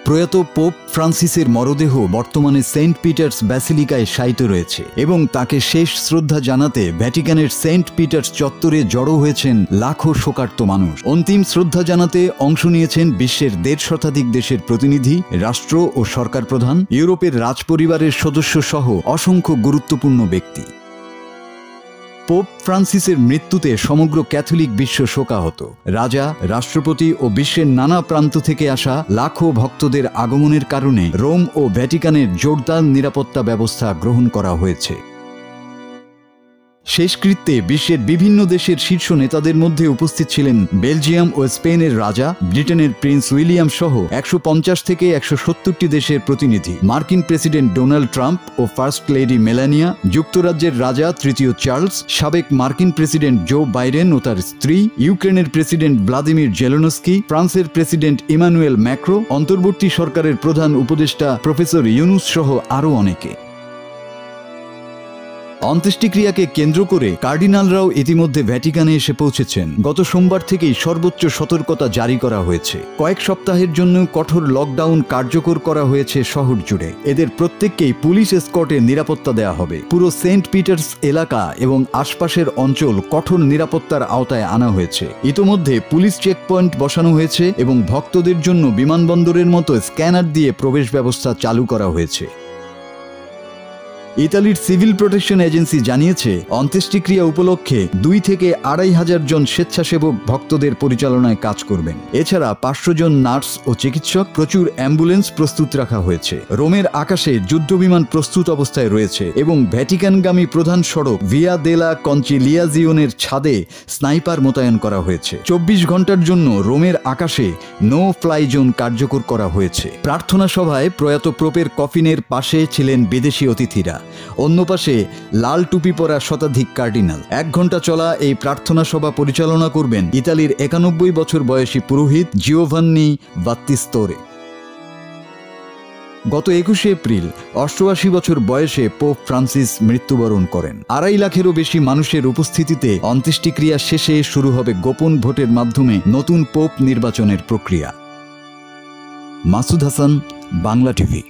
প্রয়াত পোপ ফ্রান্সিসের মরদেহ বর্তমানে সেন্ট পিটার্স ব্যাসিলিকায় শায়িত রয়েছে এবং তাকে শেষ শ্রদ্ধা জানাতে ভ্যাটিকানের সেন্ট পিটার্স চত্বরে জড়ো হয়েছেন লাখো শোকার্ত মানুষ। অন্তিম শ্রদ্ধা জানাতে অংশ নিয়েছেন বিশ্বের ১৫০ শতাধিক দেশের প্রতিনিধি, রাষ্ট্র ও সরকার প্রধান, ইউরোপের রাজপরিবারের সদস্য সহ অসংখ্য গুরুত্বপূর্ণ ব্যক্তি। পোপ ফ্রান্সিসের মৃত্যুতে সমগ্র ক্যাথলিক বিশ্ব শোকাহত। রাজা, রাষ্ট্রপতি ও বিশ্বের নানা প্রান্ত থেকে আসা লাখো ভক্তদের আগমনের কারণে রোম ও ভ্যাটিকানের জোরদার নিরাপত্তা ব্যবস্থা গ্রহণ করা হয়েছে। শেষকৃত্যে বিশ্বের বিভিন্ন দেশের শীর্ষ নেতাদের মধ্যে উপস্থিত ছিলেন বেলজিয়াম ও স্পেনের রাজা, ব্রিটেনের প্রিন্স উইলিয়াম সহ ১৫০ থেকে ১৭০টি দেশের প্রতিনিধি, মার্কিন প্রেসিডেন্ট ডোনাল্ড ট্রাম্প ও ফার্স্ট লেডি মেলানিয়া, যুক্তরাজ্যের রাজা তৃতীয় চার্লস, সাবেক মার্কিন প্রেসিডেন্ট জো বাইডেন ও তার স্ত্রী, ইউক্রেনের প্রেসিডেন্ট ভ্লাদিমির জেলেনস্কি, ফ্রান্সের প্রেসিডেন্ট ইমানুয়েল ম্যাক্রো, অন্তর্বর্তী সরকারের প্রধান উপদেষ্টা প্রফেসর ইউনুস সহ আরও অনেকে। অন্ত্যেষ্টিক্রিয়াকে কেন্দ্র করে কার্ডিনালরাও ইতিমধ্যে ভ্যাটিকানে এসে পৌঁছেছেন। গত সোমবার থেকেই সর্বোচ্চ সতর্কতা জারি করা হয়েছে। কয়েক সপ্তাহের জন্য কঠোর লকডাউন কার্যকর করা হয়েছে শহর জুড়ে। এদের প্রত্যেককেই পুলিশ এসকর্টে নিরাপত্তা দেওয়া হবে। পুরো সেন্ট পিটার্স এলাকা এবং আশপাশের অঞ্চল কঠোর নিরাপত্তার আওতায় আনা হয়েছে। ইতোমধ্যে পুলিশ চেকপয়েন্ট বসানো হয়েছে এবং ভক্তদের জন্য বিমানবন্দরের মতো স্ক্যানার দিয়ে প্রবেশ ব্যবস্থা চালু করা হয়েছে। ইতালির সিভিল প্রোটেকশন এজেন্সি জানিয়েছে, অন্ত্যেষ্টিক্রিয়া উপলক্ষে ২ থেকে ২৫০০ জন স্বেচ্ছাসেবক ভক্তদের পরিচালনায় কাজ করবেন। এছাড়া ৫০০ জন নার্স ও চিকিৎসক, প্রচুর অ্যাম্বুলেন্স প্রস্তুত রাখা হয়েছে। রোমের আকাশে যুদ্ধবিমান প্রস্তুত অবস্থায় রয়েছে এবং ভ্যাটিকানগামী প্রধান সড়ক ভিয়া দেলা কনচিলিয়াজিওনের ছাদে স্নাইপার মোতায়েন করা হয়েছে। ২৪ ঘন্টার জন্য রোমের আকাশে নো ফ্লাই জোন কার্যকর করা হয়েছে। প্রার্থনা সভায় প্রয়াত পোপের কফিনের পাশে ছিলেন বিদেশি অতিথিরা। অন্য পাশে লাল টুপি পরা শতাধিক কার্ডিনাল। ১ ঘন্টা চলা এই প্রার্থনা সভা পরিচালনা করবেন ইতালির ৯১ বছর বয়সী পুরোহিত জিওভান্নি বাত্তিস্তোরে। গত ২১শে এপ্রিল ৮৮ বছর বয়সে পোপ ফ্রান্সিস মৃত্যুবরণ করেন। ২.৫ লাখেরও বেশি মানুষের উপস্থিতিতে অন্ত্যেষ্টিক্রিয়া শেষে শুরু হবে গোপন ভোটের মাধ্যমে নতুন পোপ নির্বাচনের প্রক্রিয়া। মাসুদ হাসান, বাংলা টিভি।